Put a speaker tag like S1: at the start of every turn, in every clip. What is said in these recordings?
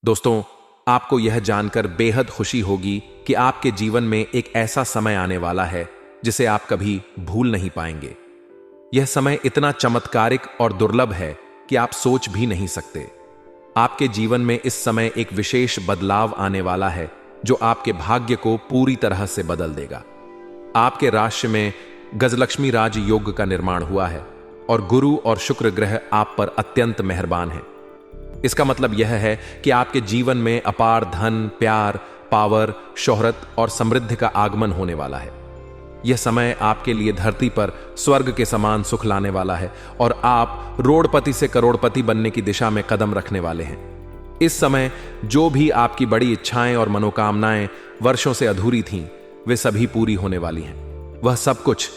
S1: दोस्तों, आपको यह जानकर बेहद खुशी होगी कि आपके जीवन में एक ऐसा समय आने वाला है जिसे आप कभी भूल नहीं पाएंगे। यह समय इतना चमत्कारिक और दुर्लभ है कि आप सोच भी नहीं सकते। आपके जीवन में इस समय एक विशेष बदलाव आने वाला है जो आपके भाग्य को पूरी तरह से बदल देगा। आपके राशि में गजलक्ष्मी राज योग का निर्माण हुआ है और गुरु और शुक्र ग्रह आप पर अत्यंत मेहरबान हैं। इसका मतलब यह है कि आपके जीवन में अपार धन, प्यार, पावर, शोहरत और समृद्धि का आगमन होने वाला है। यह समय आपके लिए धरती पर स्वर्ग के समान सुख लाने वाला है और आप रोड़पति से करोड़पति बनने की दिशा में कदम रखने वाले हैं। इस समय जो भी आपकी बड़ी इच्छाएं और मनोकामनाएं वर्षों से अधूरी थीं, वे सभी पूरी होने वाली हैं। वह सब कुछ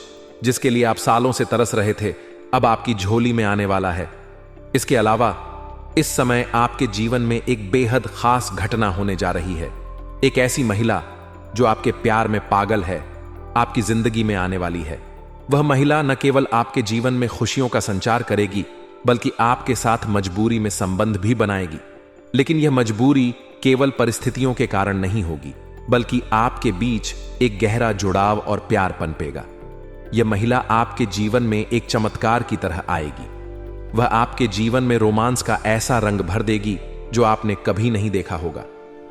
S1: जिसके लिए आप सालों से तरस रहे थे, अब आपकी झोली में आने वाला है। इसके अलावा इस समय आपके जीवन में एक बेहद खास घटना होने जा रही है। एक ऐसी महिला जो आपके प्यार में पागल है, आपकी जिंदगी में आने वाली है। वह महिला न केवल आपके जीवन में खुशियों का संचार करेगी, बल्कि आपके साथ मजबूरी में संबंध भी बनाएगी। लेकिन यह मजबूरी केवल परिस्थितियों के कारण नहीं होगी, बल्कि आपके बीच एक गहरा जुड़ाव और प्यार पनपेगा। यह महिला आपके जीवन में एक चमत्कार की तरह आएगी। वह आपके जीवन में रोमांस का ऐसा रंग भर देगी जो आपने कभी नहीं देखा होगा।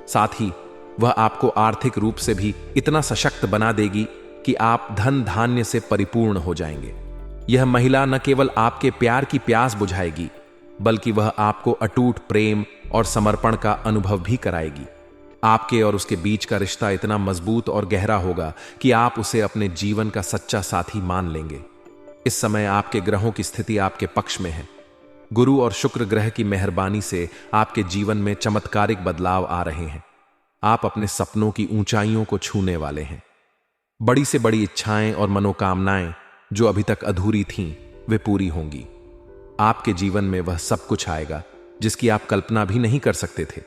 S1: साथ ही वह आपको आर्थिक रूप से भी इतना सशक्त बना देगी कि आप धन धान्य से परिपूर्ण हो जाएंगे। यह महिला न केवल आपके प्यार की प्यास बुझाएगी, बल्कि वह आपको अटूट प्रेम और समर्पण का अनुभव भी कराएगी। आपके और उसके बीच का रिश्ता इतना मजबूत और गहरा होगा कि आप उसे अपने जीवन का सच्चा साथी मान लेंगे। इस समय आपके ग्रहों की स्थिति आपके पक्ष में है। गुरु और शुक्र ग्रह की मेहरबानी से आपके जीवन में चमत्कारिक बदलाव आ रहे हैं। आप अपने सपनों की ऊंचाइयों को छूने वाले हैं। बड़ी से बड़ी इच्छाएं और मनोकामनाएं जो अभी तक अधूरी थीं, वे पूरी होंगी। आपके जीवन में वह सब कुछ आएगा जिसकी आप कल्पना भी नहीं कर सकते थे।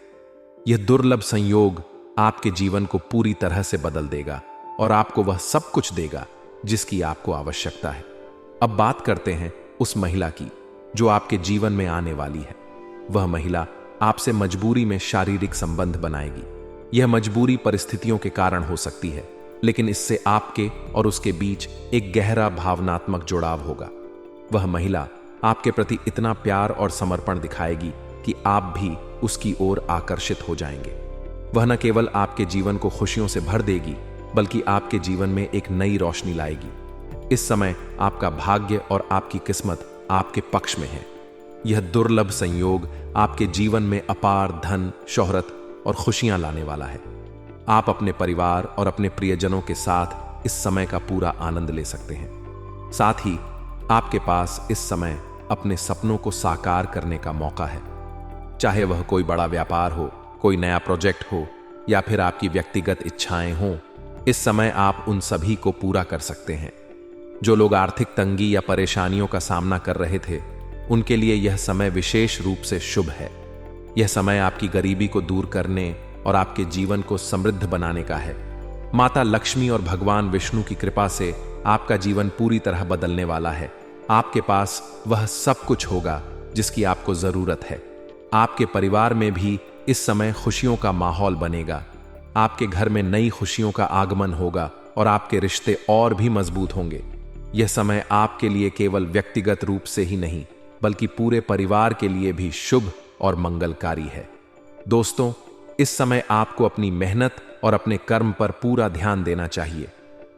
S1: यह दुर्लभ संयोग आपके जीवन को पूरी तरह से बदल देगा और आपको वह सब कुछ देगा जिसकी आपको आवश्यकता है। अब बात करते हैं उस महिला की जो आपके जीवन में आने वाली है। वह महिला आपसे मजबूरी में शारीरिक संबंध बनाएगी। यह मजबूरी परिस्थितियों के कारण हो सकती है, लेकिन इससे आपके और उसके बीच एक गहरा भावनात्मक जुड़ाव होगा। वह महिला आपके प्रति इतना प्यार और समर्पण दिखाएगी कि आप भी उसकी ओर आकर्षित हो जाएंगे। वह न केवल आपके जीवन को खुशियों से भर देगी, बल्कि आपके जीवन में एक नई रोशनी लाएगी। इस समय आपका भाग्य और आपकी किस्मत आपके पक्ष में है। यह दुर्लभ संयोग आपके जीवन में अपार धन, शोहरत और खुशियां लाने वाला है। आप अपने परिवार और अपने प्रियजनों के साथ इस समय का पूरा आनंद ले सकते हैं। साथ ही आपके पास इस समय अपने सपनों को साकार करने का मौका है। चाहे वह कोई बड़ा व्यापार हो, कोई नया प्रोजेक्ट हो या फिर आपकी व्यक्तिगत इच्छाएं हों, इस समय आप उन सभी को पूरा कर सकते हैं। जो लोग आर्थिक तंगी या परेशानियों का सामना कर रहे थे, उनके लिए यह समय विशेष रूप से शुभ है। यह समय आपकी गरीबी को दूर करने और आपके जीवन को समृद्ध बनाने का है। माता लक्ष्मी और भगवान विष्णु की कृपा से आपका जीवन पूरी तरह बदलने वाला है। आपके पास वह सब कुछ होगा जिसकी आपको जरूरत है। आपके परिवार में भी इस समय खुशियों का माहौल बनेगा। आपके घर में नई खुशियों का आगमन होगा और आपके रिश्ते और भी मजबूत होंगे। यह समय आपके लिए केवल व्यक्तिगत रूप से ही नहीं, बल्कि पूरे परिवार के लिए भी शुभ और मंगलकारी है। दोस्तों, इस समय आपको अपनी मेहनत और अपने कर्म पर पूरा ध्यान देना चाहिए।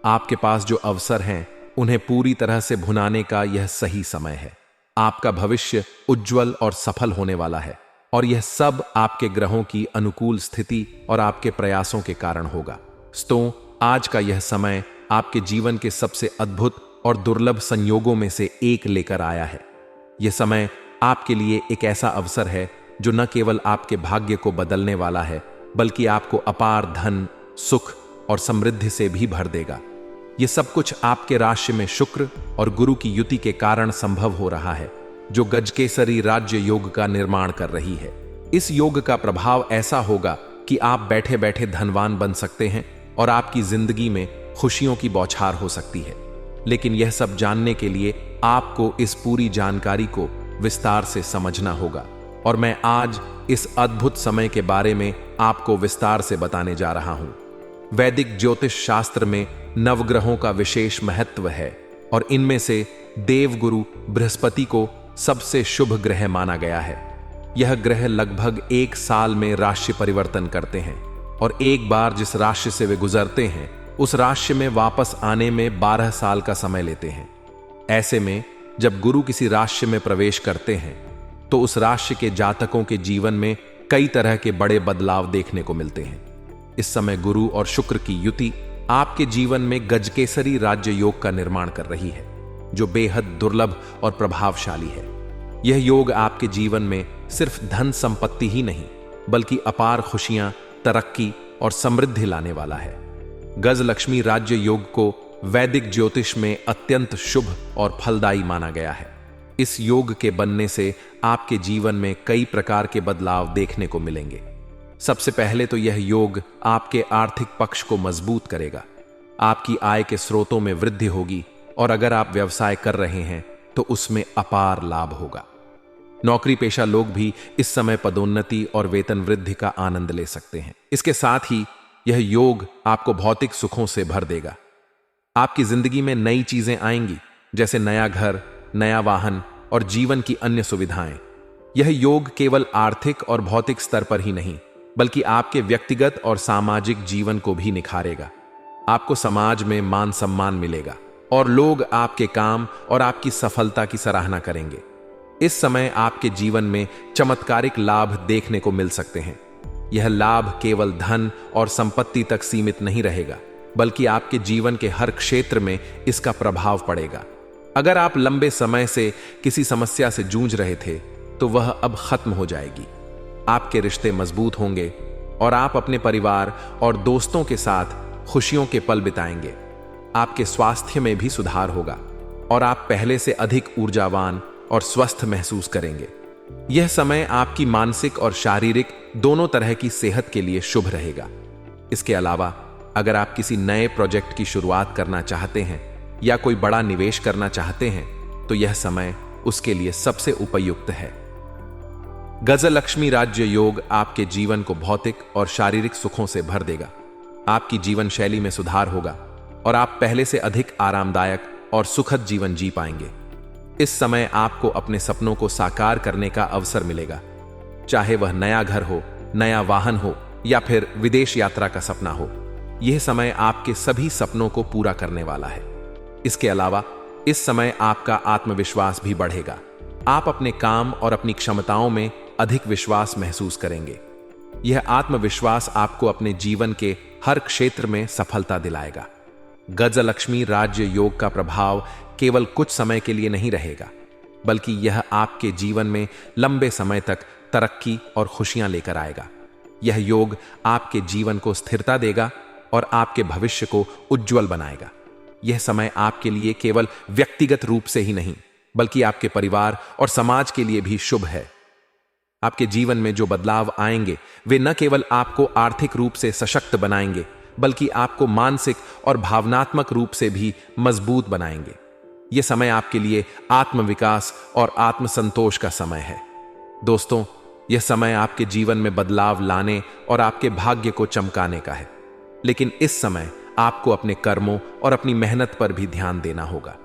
S1: आपके पास जो अवसर हैं, उन्हें पूरी तरह से भुनाने का यह सही समय है। आपका भविष्य उज्जवल और सफल होने वाला है और यह सब आपके ग्रहों की अनुकूल स्थिति और आपके प्रयासों के कारण होगा। दोस्तों, आज का यह समय आपके जीवन के सबसे अद्भुत और दुर्लभ संयोगों में से एक लेकर आया है। यह समय आपके लिए एक ऐसा अवसर है जो न केवल आपके भाग्य को बदलने वाला है, बल्कि आपको अपार धन, सुख और समृद्धि से भी भर देगा। यह सब कुछ आपके राशि में शुक्र और गुरु की युति के कारण संभव हो रहा है, जो गजकेसरी राज्य योग का निर्माण कर रही है। इस योग का प्रभाव ऐसा होगा कि आप बैठे बैठे धनवान बन सकते हैं और आपकी जिंदगी में खुशियों की बौछार हो सकती है। लेकिन यह सब जानने के लिए आपको इस पूरी जानकारी को विस्तार से समझना होगा। और मैं आज इस अद्भुत समय के बारे में आपको विस्तार से बताने जा रहा हूं। वैदिक ज्योतिष शास्त्र में नवग्रहों का विशेष महत्व है और इनमें से देवगुरु बृहस्पति को सबसे शुभ ग्रह माना गया है। यह ग्रह लगभग 1 साल में राशि परिवर्तन करते हैं और एक बार जिस राशि से वे गुजरते हैं उस राशि में वापस आने में 12 साल का समय लेते हैं। ऐसे में जब गुरु किसी राशि में प्रवेश करते हैं तो उस राशि के जातकों के जीवन में कई तरह के बड़े बदलाव देखने को मिलते हैं। इस समय गुरु और शुक्र की युति आपके जीवन में गजकेसरी राज्य योग का निर्माण कर रही है, जो बेहद दुर्लभ और प्रभावशाली है। यह योग आपके जीवन में सिर्फ धन संपत्ति ही नहीं बल्कि अपार खुशियां, तरक्की और समृद्धि लाने वाला है। गजलक्ष्मी राज्य योग को वैदिक ज्योतिष में अत्यंत शुभ और फलदायी माना गया है। इस योग के बनने से आपके जीवन में कई प्रकार के बदलाव देखने को मिलेंगे। सबसे पहले तो यह योग आपके आर्थिक पक्ष को मजबूत करेगा। आपकी आय के स्रोतों में वृद्धि होगी और अगर आप व्यवसाय कर रहे हैं तो उसमें अपार लाभ होगा। नौकरी पेशा लोग भी इस समय पदोन्नति और वेतन वृद्धि का आनंद ले सकते हैं। इसके साथ ही यह योग आपको भौतिक सुखों से भर देगा। आपकी जिंदगी में नई चीजें आएंगी, जैसे नया घर, नया वाहन और जीवन की अन्य सुविधाएं। यह योग केवल आर्थिक और भौतिक स्तर पर ही नहीं बल्कि आपके व्यक्तिगत और सामाजिक जीवन को भी निखारेगा। आपको समाज में मान सम्मान मिलेगा और लोग आपके काम और आपकी सफलता की सराहना करेंगे। इस समय आपके जीवन में चमत्कारिक लाभ देखने को मिल सकते हैं। यह लाभ केवल धन और संपत्ति तक सीमित नहीं रहेगा बल्कि आपके जीवन के हर क्षेत्र में इसका प्रभाव पड़ेगा। अगर आप लंबे समय से किसी समस्या से जूझ रहे थे तो वह अब खत्म हो जाएगी। आपके रिश्ते मजबूत होंगे और आप अपने परिवार और दोस्तों के साथ खुशियों के पल बिताएंगे। आपके स्वास्थ्य में भी सुधार होगा और आप पहले से अधिक ऊर्जावान और स्वस्थ महसूस करेंगे। यह समय आपकी मानसिक और शारीरिक दोनों तरह की सेहत के लिए शुभ रहेगा। इसके अलावा अगर आप किसी नए प्रोजेक्ट की शुरुआत करना चाहते हैं या कोई बड़ा निवेश करना चाहते हैं तो यह समय उसके लिए सबसे उपयुक्त है। गजलक्ष्मी राज्य योग आपके जीवन को भौतिक और शारीरिक सुखों से भर देगा। आपकी जीवन शैली में सुधार होगा और आप पहले से अधिक आरामदायक और सुखद जीवन जी पाएंगे। इस समय आपको अपने सपनों को साकार करने का अवसर मिलेगा, चाहे वह नया घर हो, नया वाहन हो या फिर विदेश यात्रा का सपना हो। यह समय आपके सभी सपनों को पूरा करने वाला है। इसके अलावा इस समय आपका आत्मविश्वास भी बढ़ेगा। आप अपने काम और अपनी क्षमताओं में अधिक विश्वास महसूस करेंगे। यह आत्मविश्वास आपको अपने जीवन के हर क्षेत्र में सफलता दिलाएगा। गजलक्ष्मी राज्य योग का प्रभाव केवल कुछ समय के लिए नहीं रहेगा बल्कि यह आपके जीवन में लंबे समय तक तरक्की और खुशियां लेकर आएगा। यह योग आपके जीवन को स्थिरता देगा और आपके भविष्य को उज्जवल बनाएगा। यह समय आपके लिए केवल व्यक्तिगत रूप से ही नहीं बल्कि आपके परिवार और समाज के लिए भी शुभ है। आपके जीवन में जो बदलाव आएंगे वे न केवल आपको आर्थिक रूप से सशक्त बनाएंगे बल्कि आपको मानसिक और भावनात्मक रूप से भी मजबूत बनाएंगे। यह समय आपके लिए आत्मविकास और आत्मसंतोष का समय है। दोस्तों, यह समय आपके जीवन में बदलाव लाने और आपके भाग्य को चमकाने का है, लेकिन इस समय आपको अपने कर्मों और अपनी मेहनत पर भी ध्यान देना होगा।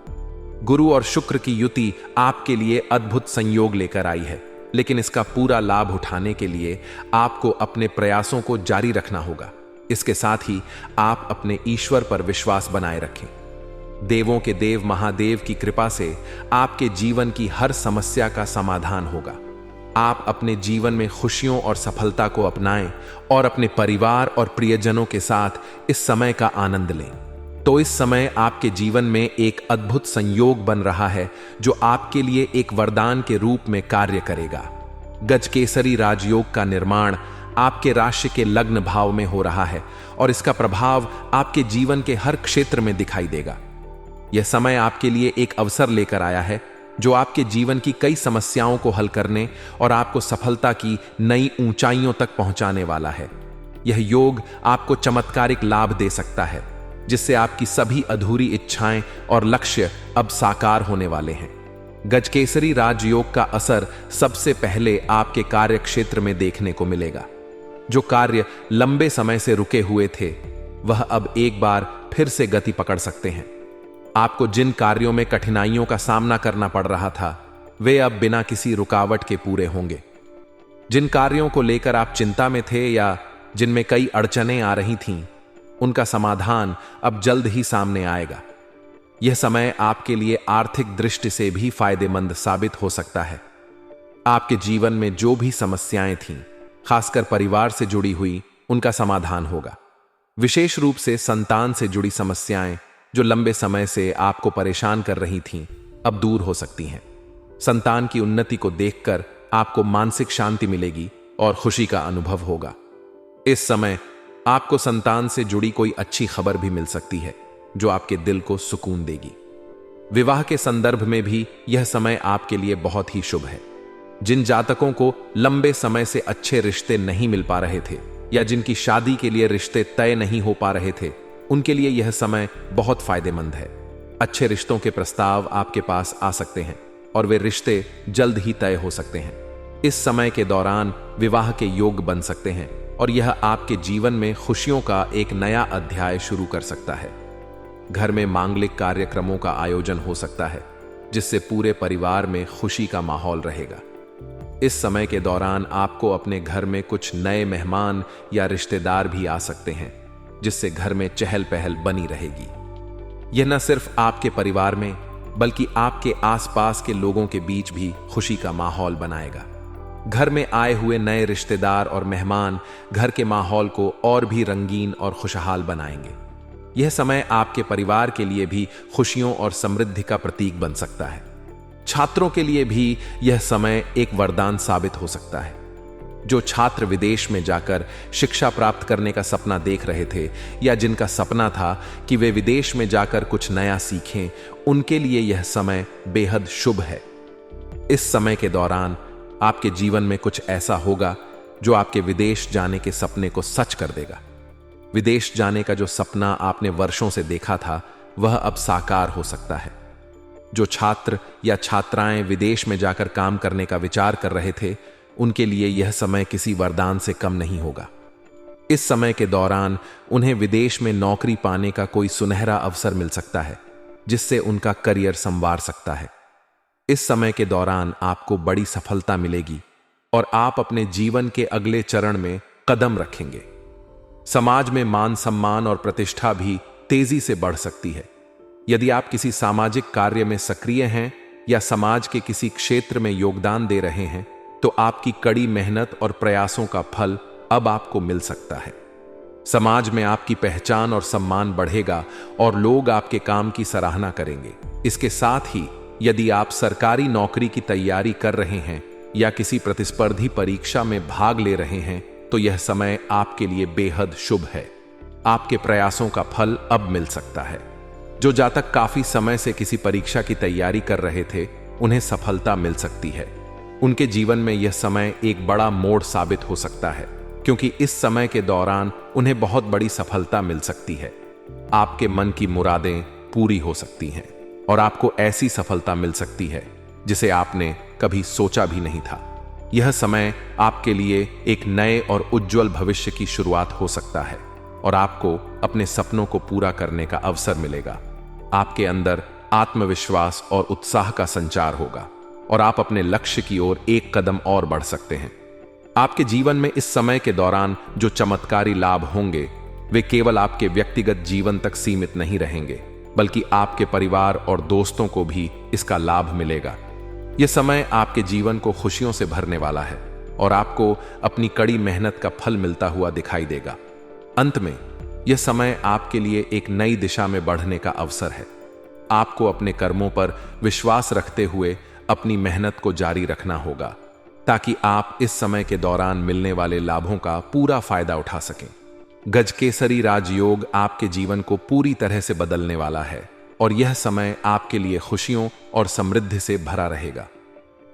S1: गुरु और शुक्र की युति आपके लिए अद्भुत संयोग लेकर आई है, लेकिन इसका पूरा लाभ उठाने के लिए आपको अपने प्रयासों को जारी रखना होगा। इसके साथ ही आप अपने ईश्वर पर विश्वास बनाए रखें। देवों के देव महादेव की कृपा से आपके जीवन की हर समस्या का समाधान होगा। आप अपने जीवन में खुशियों और सफलता को अपनाएं और अपने परिवार और प्रियजनों के साथ इस समय का आनंद लें। तो इस समय आपके जीवन में एक अद्भुत संयोग बन रहा है जो आपके लिए एक वरदान के रूप में कार्य करेगा। गजकेसरी राजयोग का निर्माण आपके राशि के लग्न भाव में हो रहा है और इसका प्रभाव आपके जीवन के हर क्षेत्र में दिखाई देगा। यह समय आपके लिए एक अवसर लेकर आया है जो आपके जीवन की कई समस्याओं को हल करने और आपको सफलता की नई ऊंचाइयों तक पहुंचाने वाला है। यह योग आपको चमत्कारिक लाभ दे सकता है जिससे आपकी सभी अधूरी इच्छाएं और लक्ष्य अब साकार होने वाले हैं। गजकेसरी राजयोग का असर सबसे पहले आपके कार्य क्षेत्र में देखने को मिलेगा। जो कार्य लंबे समय से रुके हुए थे, वह अब एक बार फिर से गति पकड़ सकते हैं। आपको जिन कार्यों में कठिनाइयों का सामना करना पड़ रहा था, वे अब बिना किसी रुकावट के पूरे होंगे। जिन कार्यों को लेकर आप चिंता में थे या जिनमें कई अड़चनें आ रही थीं, उनका समाधान अब जल्द ही सामने आएगा। यह समय आपके लिए आर्थिक दृष्टि से भी फायदेमंद साबित हो सकता है। आपके जीवन में जो भी समस्याएं थीं, खासकर परिवार से जुड़ी हुई, उनका समाधान होगा। विशेष रूप से संतान से जुड़ी समस्याएं जो लंबे समय से आपको परेशान कर रही थीं, अब दूर हो सकती हैं। संतान की उन्नति को देखकर आपको मानसिक शांति मिलेगी और खुशी का अनुभव होगा। इस समय आपको संतान से जुड़ी कोई अच्छी खबर भी मिल सकती है जो आपके दिल को सुकून देगी। विवाह के संदर्भ में भी यह समय आपके लिए बहुत ही शुभ है। जिन जातकों को लंबे समय से अच्छे रिश्ते नहीं मिल पा रहे थे या जिनकी शादी के लिए रिश्ते तय नहीं हो पा रहे थे, उनके लिए यह समय बहुत फायदेमंद है। अच्छे रिश्तों के प्रस्ताव आपके पास आ सकते हैं और वे रिश्ते जल्द ही तय हो सकते हैं। इस समय के दौरान विवाह के योग बन सकते हैं और यह आपके जीवन में खुशियों का एक नया अध्याय शुरू कर सकता है। घर में मांगलिक कार्यक्रमों का आयोजन हो सकता है, जिससे पूरे परिवार में खुशी का माहौल रहेगा। इस समय के दौरान आपको अपने घर में कुछ नए मेहमान या रिश्तेदार भी आ सकते हैं, जिससे घर में चहल पहल बनी रहेगी। यह न सिर्फ आपके परिवार में बल्कि आपके आसपास के लोगों के बीच भी खुशी का माहौल बनाएगा। घर में आए हुए नए रिश्तेदार और मेहमान घर के माहौल को और भी रंगीन और खुशहाल बनाएंगे। यह समय आपके परिवार के लिए भी खुशियों और समृद्धि का प्रतीक बन सकता है। छात्रों के लिए भी यह समय एक वरदान साबित हो सकता है। जो छात्र विदेश में जाकर शिक्षा प्राप्त करने का सपना देख रहे थे या जिनका सपना था कि वे विदेश में जाकर कुछ नया सीखें, उनके लिए यह समय बेहद शुभ है। इस समय के दौरान आपके जीवन में कुछ ऐसा होगा जो आपके विदेश जाने के सपने को सच कर देगा। विदेश जाने का जो सपना आपने वर्षों से देखा था, वह अब साकार हो सकता है। जो छात्र या छात्राएं विदेश में जाकर काम करने का विचार कर रहे थे, उनके लिए यह समय किसी वरदान से कम नहीं होगा। इस समय के दौरान उन्हें विदेश में नौकरी पाने का कोई सुनहरा अवसर मिल सकता है, जिससे उनका करियर संवार सकता है। इस समय के दौरान आपको बड़ी सफलता मिलेगी और आप अपने जीवन के अगले चरण में कदम रखेंगे। समाज में मान सम्मान और प्रतिष्ठा भी तेजी से बढ़ सकती है। यदि आप किसी सामाजिक कार्य में सक्रिय हैं या समाज के किसी क्षेत्र में योगदान दे रहे हैं, तो आपकी कड़ी मेहनत और प्रयासों का फल अब आपको मिल सकता है। समाज में आपकी पहचान और सम्मान बढ़ेगा और लोग आपके काम की सराहना करेंगे। इसके साथ ही यदि आप सरकारी नौकरी की तैयारी कर रहे हैं या किसी प्रतिस्पर्धी परीक्षा में भाग ले रहे हैं, तो यह समय आपके लिए बेहद शुभ है। आपके प्रयासों का फल अब मिल सकता है। जो जातक काफी समय से किसी परीक्षा की तैयारी कर रहे थे, उन्हें सफलता मिल सकती है। उनके जीवन में यह समय एक बड़ा मोड़ साबित हो सकता है, क्योंकि इस समय के दौरान उन्हें बहुत बड़ी सफलता मिल सकती है। आपके मन की मुरादें पूरी हो सकती हैं और आपको ऐसी सफलता मिल सकती है जिसे आपने कभी सोचा भी नहीं था। यह समय आपके लिए एक नए और उज्जवल भविष्य की शुरुआत हो सकता है और आपको अपने सपनों को पूरा करने का अवसर मिलेगा। आपके अंदर आत्मविश्वास और उत्साह का संचार होगा और आप अपने लक्ष्य की ओर एक कदम और बढ़ सकते हैं। आपके जीवन में इस समय के दौरान जो चमत्कारी लाभ होंगे, वे केवल आपके व्यक्तिगत जीवन तक सीमित नहीं रहेंगे, बल्कि आपके परिवार और दोस्तों को भी इसका लाभ मिलेगा। यह समय आपके जीवन को खुशियों से भरने वाला है और आपको अपनी कड़ी मेहनत का फल मिलता हुआ दिखाई देगा। अंत में यह समय आपके लिए एक नई दिशा में बढ़ने का अवसर है। आपको अपने कर्मों पर विश्वास रखते हुए अपनी मेहनत को जारी रखना होगा, ताकि आप इस समय के दौरान मिलने वाले लाभों का पूरा फायदा उठा सकें। गजकेसरी राजयोग आपके जीवन को पूरी तरह से बदलने वाला है और यह समय आपके लिए खुशियों और समृद्धि से भरा रहेगा।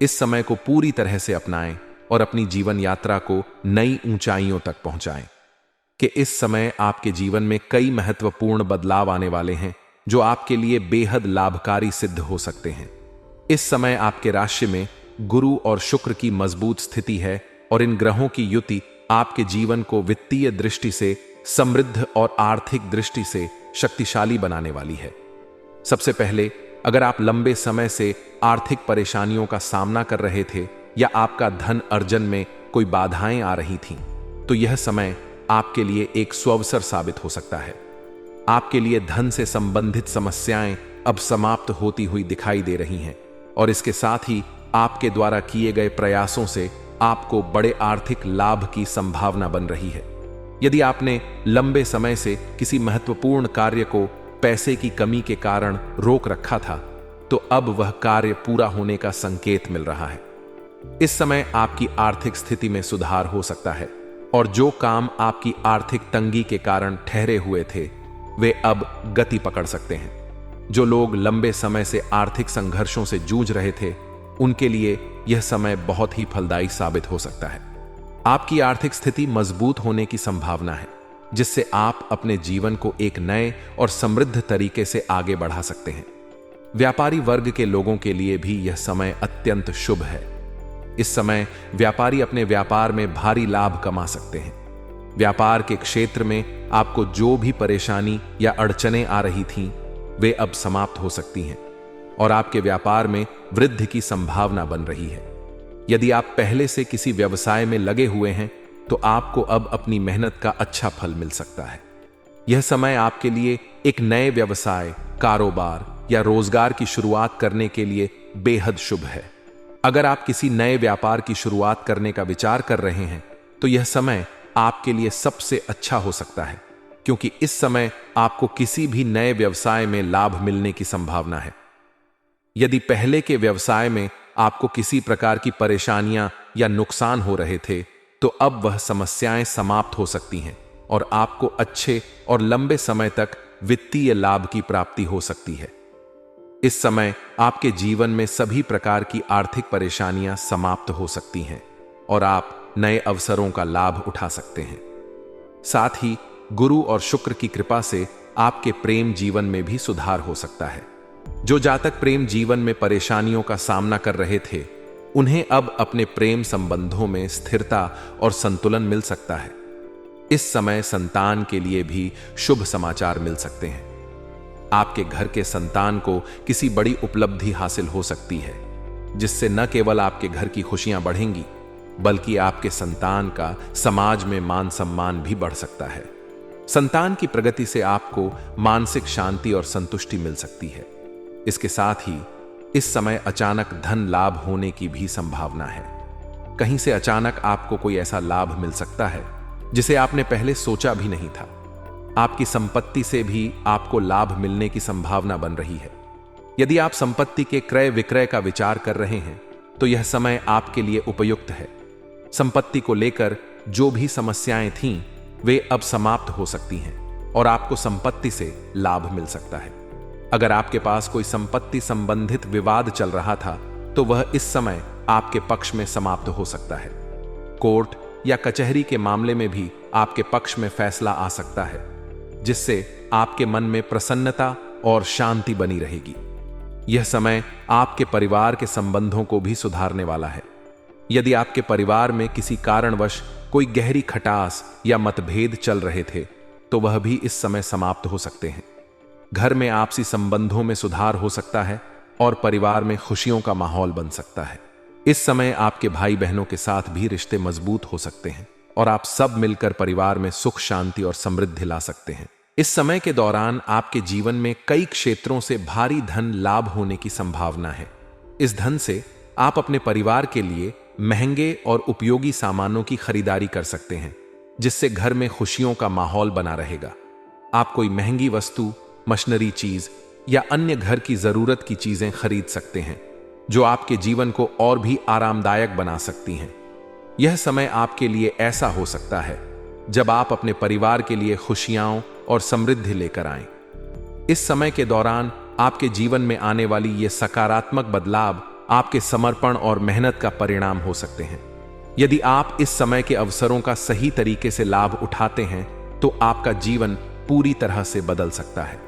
S1: इस समय को पूरी तरह से अपनाएं और अपनी जीवन यात्रा को नई ऊंचाइयों तक पहुंचाएं। कि इस समय आपके जीवन में कई महत्वपूर्ण बदलाव आने वाले हैं, जो आपके लिए बेहद लाभकारी सिद्ध हो सकते हैं। इस समय आपके राशि में गुरु और शुक्र की मजबूत स्थिति है और इन ग्रहों की युति आपके जीवन को वित्तीय दृष्टि से समृद्ध और आर्थिक दृष्टि से शक्तिशाली बनाने वाली है। सबसे पहले, अगर आप लंबे समय से आर्थिक परेशानियों का सामना कर रहे थे या आपका धन अर्जन में कोई बाधाएं आ रही थीं, तो यह समय आपके लिए एक सुअवसर साबित हो सकता है। आपके लिए धन से संबंधित समस्याएं अब समाप्त होती हुई दिखाई दे रही हैं और इसके साथ ही आपके द्वारा किए गए प्रयासों से आपको बड़े आर्थिक लाभ की संभावना बन रही है। यदि आपने लंबे समय से किसी महत्वपूर्ण कार्य को पैसे की कमी के कारण रोक रखा था, तो अब वह कार्य पूरा होने का संकेत मिल रहा है। इस समय आपकी आर्थिक स्थिति में सुधार हो सकता है और जो काम आपकी आर्थिक तंगी के कारण ठहरे हुए थे, वे अब गति पकड़ सकते हैं। जो लोग लंबे समय से आर्थिक संघर्षों से जूझ रहे थे, उनके लिए यह समय बहुत ही फलदायी साबित हो सकता है। आपकी आर्थिक स्थिति मजबूत होने की संभावना है, जिससे आप अपने जीवन को एक नए और समृद्ध तरीके से आगे बढ़ा सकते हैं। व्यापारी वर्ग के लोगों के लिए भी यह समय अत्यंत शुभ है। इस समय व्यापारी अपने व्यापार में भारी लाभ कमा सकते हैं। व्यापार के क्षेत्र में आपको जो भी परेशानी या अड़चनें आ रही थीं, वे अब समाप्त हो सकती हैं और आपके व्यापार में वृद्धि की संभावना बन रही है। यदि आप पहले से किसी व्यवसाय में लगे हुए हैं, तो आपको अब अपनी मेहनत का अच्छा फल मिल सकता है। यह समय आपके लिए एक नए व्यवसाय, कारोबार या रोजगार की शुरुआत करने के लिए बेहद शुभ है। अगर आप किसी नए व्यापार की शुरुआत करने का विचार कर रहे हैं, तो यह समय आपके लिए सबसे अच्छा हो सकता है, क्योंकि इस समय आपको किसी भी नए व्यवसाय में लाभ मिलने की संभावना है। यदि पहले के व्यवसाय में आपको किसी प्रकार की परेशानियां या नुकसान हो रहे थे, तो अब वह समस्याएं समाप्त हो सकती हैं और आपको अच्छे और लंबे समय तक वित्तीय लाभ की प्राप्ति हो सकती है। इस समय आपके जीवन में सभी प्रकार की आर्थिक परेशानियां समाप्त हो सकती हैं और आप नए अवसरों का लाभ उठा सकते हैं। साथ ही गुरु और शुक्र की कृपा से आपके प्रेम जीवन में भी सुधार हो सकता है। जो जातक प्रेम जीवन में परेशानियों का सामना कर रहे थे, उन्हें अब अपने प्रेम संबंधों में स्थिरता और संतुलन मिल सकता है। इस समय संतान के लिए भी शुभ समाचार मिल सकते हैं। आपके घर के संतान को किसी बड़ी उपलब्धि हासिल हो सकती है, जिससे न केवल आपके घर की खुशियां बढ़ेंगी, बल्कि आपके संतान का समाज में मान सम्मान भी बढ़ सकता है। संतान की प्रगति से आपको मानसिक शांति और संतुष्टि मिल सकती है। इसके साथ ही इस समय अचानक धन लाभ होने की भी संभावना है। कहीं से अचानक आपको कोई ऐसा लाभ मिल सकता है जिसे आपने पहले सोचा भी नहीं था। आपकी संपत्ति से भी आपको लाभ मिलने की संभावना बन रही है। यदि आप संपत्ति के क्रय विक्रय का विचार कर रहे हैं, तो यह समय आपके लिए उपयुक्त है। संपत्ति को लेकर जो भी समस्याएं थीं, वे अब समाप्त हो सकती हैं और आपको संपत्ति से लाभ मिल सकता है। अगर आपके पास कोई संपत्ति संबंधित विवाद चल रहा था, तो वह इस समय आपके पक्ष में समाप्त हो सकता है। कोर्ट या कचहरी के मामले में भी आपके पक्ष में फैसला आ सकता है, जिससे आपके मन में प्रसन्नता और शांति बनी रहेगी। यह समय आपके परिवार के संबंधों को भी सुधारने वाला है। यदि आपके परिवार में किसी कारणवश कोई गहरी खटास या मतभेद चल रहे थे, तो वह भी इस समय समाप्त हो सकते हैं। घर में आपसी संबंधों में सुधार हो सकता है और परिवार में खुशियों का माहौल बन सकता है। इस समय आपके भाई बहनों के साथ भी रिश्ते मजबूत हो सकते हैं और आप सब मिलकर परिवार में सुख शांति और समृद्धि ला सकते हैं। इस समय के दौरान आपके जीवन में कई क्षेत्रों से भारी धन लाभ होने की संभावना है। इस धन से आप अपने परिवार के लिए महंगे और उपयोगी सामानों की खरीदारी कर सकते हैं, जिससे घर में खुशियों का माहौल बना रहेगा। आप कोई महंगी वस्तु, मशीनरी चीज या अन्य घर की जरूरत की चीजें खरीद सकते हैं, जो आपके जीवन को और भी आरामदायक बना सकती हैं। यह समय आपके लिए ऐसा हो सकता है जब आप अपने परिवार के लिए खुशियां और समृद्धि लेकर आएं। इस समय के दौरान आपके जीवन में आने वाली ये सकारात्मक बदलाव आपके समर्पण और मेहनत का परिणाम हो सकते हैं। यदि आप इस समय के अवसरों का सही तरीके से लाभ उठाते हैं, तो आपका जीवन पूरी तरह से बदल सकता है।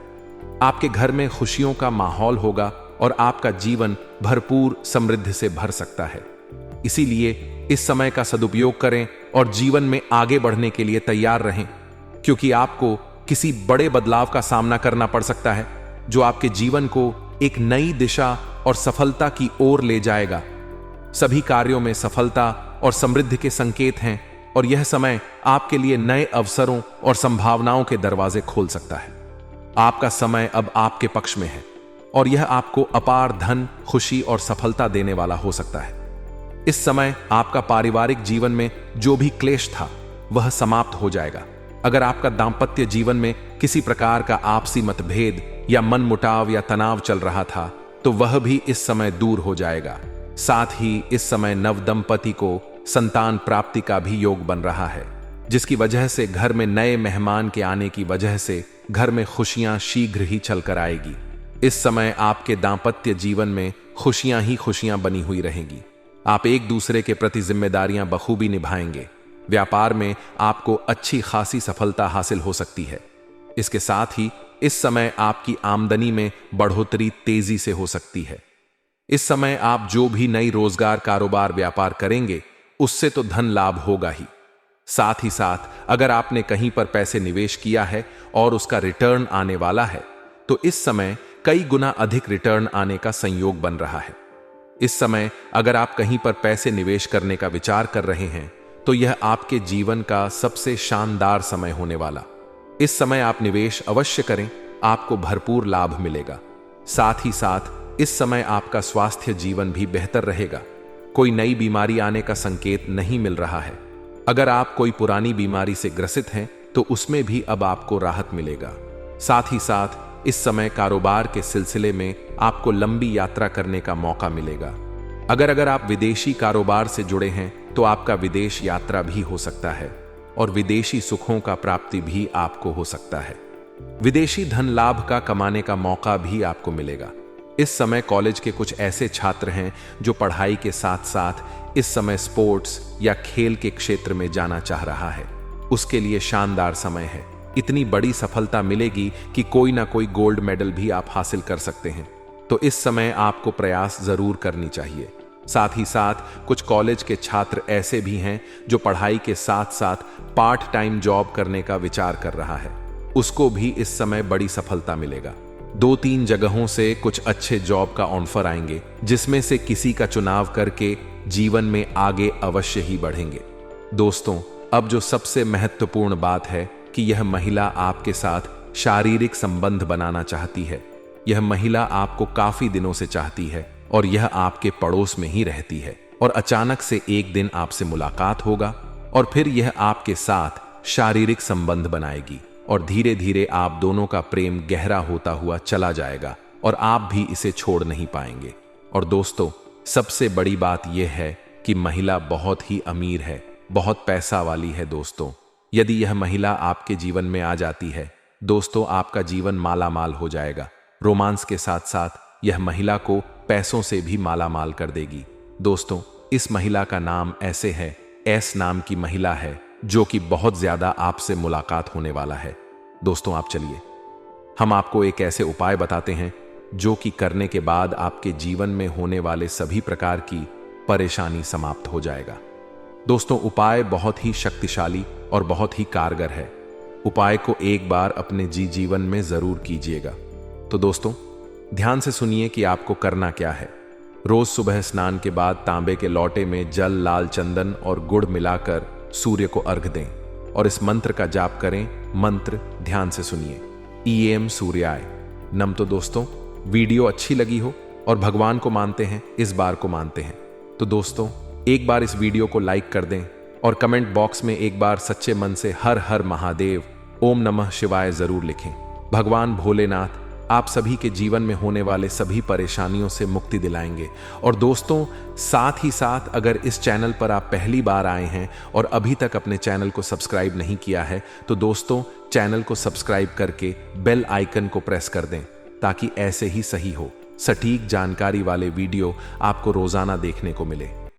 S1: आपके घर में खुशियों का माहौल होगा और आपका जीवन भरपूर समृद्धि से भर सकता है। इसीलिए इस समय का सदुपयोग करें और जीवन में आगे बढ़ने के लिए तैयार रहें, क्योंकि आपको किसी बड़े बदलाव का सामना करना पड़ सकता है जो आपके जीवन को एक नई दिशा और सफलता की ओर ले जाएगा। सभी कार्यों में सफलता और समृद्धि के संकेत हैं और यह समय आपके लिए नए अवसरों और संभावनाओं के दरवाजे खोल सकता है। आपका समय अब आपके पक्ष में है और यह आपको अपार धन, खुशी और सफलता देने वाला हो सकता है। इस समय आपका पारिवारिक जीवन में जो भी क्लेश था वह समाप्त हो जाएगा। अगर आपका दांपत्य जीवन में किसी प्रकार का आपसी मतभेद या मनमुटाव या तनाव चल रहा था तो वह भी इस समय दूर हो जाएगा। साथ ही इस समय नवदंपति को संतान प्राप्ति का भी योग बन रहा है, जिसकी वजह से घर में नए मेहमान के आने की वजह से घर में खुशियां शीघ्र ही चलकर आएगी। इस समय आपके दांपत्य जीवन में खुशियां ही खुशियां बनी हुई रहेंगी। आप एक दूसरे के प्रति जिम्मेदारियां बखूबी निभाएंगे। व्यापार में आपको अच्छी खासी सफलता हासिल हो सकती है। इसके साथ ही इस समय आपकी आमदनी में बढ़ोतरी तेजी से हो सकती है। इस समय आप जो भी नई रोजगार, कारोबार, व्यापार करेंगे उससे तो धन लाभ होगा ही। साथ ही साथ अगर आपने कहीं पर पैसे निवेश किया है और उसका रिटर्न आने वाला है तो इस समय कई गुना अधिक रिटर्न आने का संयोग बन रहा है। इस समय अगर आप कहीं पर पैसे निवेश करने का विचार कर रहे हैं तो यह आपके जीवन का सबसे शानदार समय होने वाला। इस समय आप निवेश अवश्य करें, आपको भरपूर लाभ मिलेगा। साथ ही साथ इस समय आपका स्वास्थ्य जीवन भी बेहतर रहेगा। कोई नई बीमारी आने का संकेत नहीं मिल रहा है। अगर आप कोई पुरानी बीमारी से ग्रसित हैं तो उसमें भी अब आपको राहत मिलेगा। साथ ही साथ इस समय कारोबार के सिलसिले में आपको लंबी यात्रा करने का मौका मिलेगा। अगर आप विदेशी कारोबार से जुड़े हैं तो आपका विदेश यात्रा भी हो सकता है और विदेशी सुखों का प्राप्ति भी आपको हो सकता है। विदेशी धन लाभ का कमाने का मौका भी आपको मिलेगा। इस समय कॉलेज के कुछ ऐसे छात्र हैं जो पढ़ाई के साथ साथ इस समय स्पोर्ट्स या खेल के क्षेत्र में जाना चाह रहा है, उसके लिए शानदार समय है। इतनी बड़ी सफलता मिलेगी कि कोई ना कोई गोल्ड मेडल भी आप हासिल कर सकते हैं। तो इस समय आपको प्रयास जरूर करनी चाहिए। साथ ही साथ कुछ कॉलेज के छात्र ऐसे भी हैं जो पढ़ाई के साथ साथ पार्ट टाइम जॉब करने का विचार कर रहा है, उसको भी इस समय बड़ी सफलता मिलेगा। 2-3 जगहों से कुछ अच्छे जॉब का ऑफर आएंगे, जिसमें से किसी का चुनाव करके जीवन में आगे अवश्य ही बढ़ेंगे। दोस्तों, अब जो सबसे महत्वपूर्ण बात है कि यह महिला आपके साथ शारीरिक संबंध बनाना चाहती है। यह महिला आपको काफी दिनों से चाहती है और यह आपके पड़ोस में ही रहती है और अचानक से एक दिन आपसे मुलाकात होगा और फिर यह आपके साथ शारीरिक संबंध बनाएगी और धीरे धीरे आप दोनों का प्रेम गहरा होता हुआ चला जाएगा और आप भी इसे छोड़ नहीं पाएंगे। और दोस्तों, सबसे बड़ी बात यह है कि महिला बहुत ही अमीर है, बहुत पैसा वाली है। दोस्तों, यदि यह महिला आपके जीवन में आ जाती है दोस्तों, आपका जीवन माला माल हो जाएगा। रोमांस के साथ साथ यह महिला को पैसों से भी माला माल कर देगी। दोस्तों, इस महिला का नाम ऐसे है, एस नाम की महिला है जो कि बहुत ज्यादा आपसे मुलाकात होने वाला है। दोस्तों, आप चलिए हम आपको एक ऐसे उपाय बताते हैं जो कि करने के बाद आपके जीवन में होने वाले सभी प्रकार की परेशानी समाप्त हो जाएगा। दोस्तों, उपाय बहुत ही शक्तिशाली और बहुत ही कारगर है। उपाय को एक बार अपने जीवन में जरूर कीजिएगा। तो दोस्तों, ध्यान से सुनिए कि आपको करना क्या है। रोज सुबह स्नान के बाद तांबे के लोटे में जल, लाल चंदन और गुड़ मिलाकर सूर्य को अर्घ दें और इस मंत्र का जाप करें। मंत्र ध्यान से सुनिए, ईएम सूर्याय नम। तो दोस्तों, वीडियो अच्छी लगी हो और भगवान को मानते हैं, इस बार को मानते हैं, तो दोस्तों एक बार इस वीडियो को लाइक कर दें और कमेंट बॉक्स में एक बार सच्चे मन से हर हर महादेव, ओम नमः शिवाय जरूर लिखें। भगवान भोलेनाथ आप सभी के जीवन में होने वाले सभी परेशानियों से मुक्ति दिलाएंगे। और दोस्तों, साथ ही साथ अगर इस चैनल पर आप पहली बार आए हैं और अभी तक अपने चैनल को सब्सक्राइब नहीं किया है तो दोस्तों चैनल को सब्सक्राइब करके बेल आइकन को प्रेस कर दें ताकि ऐसे ही सही हो सटीक जानकारी वाले वीडियो आपको रोजाना देखने को मिले।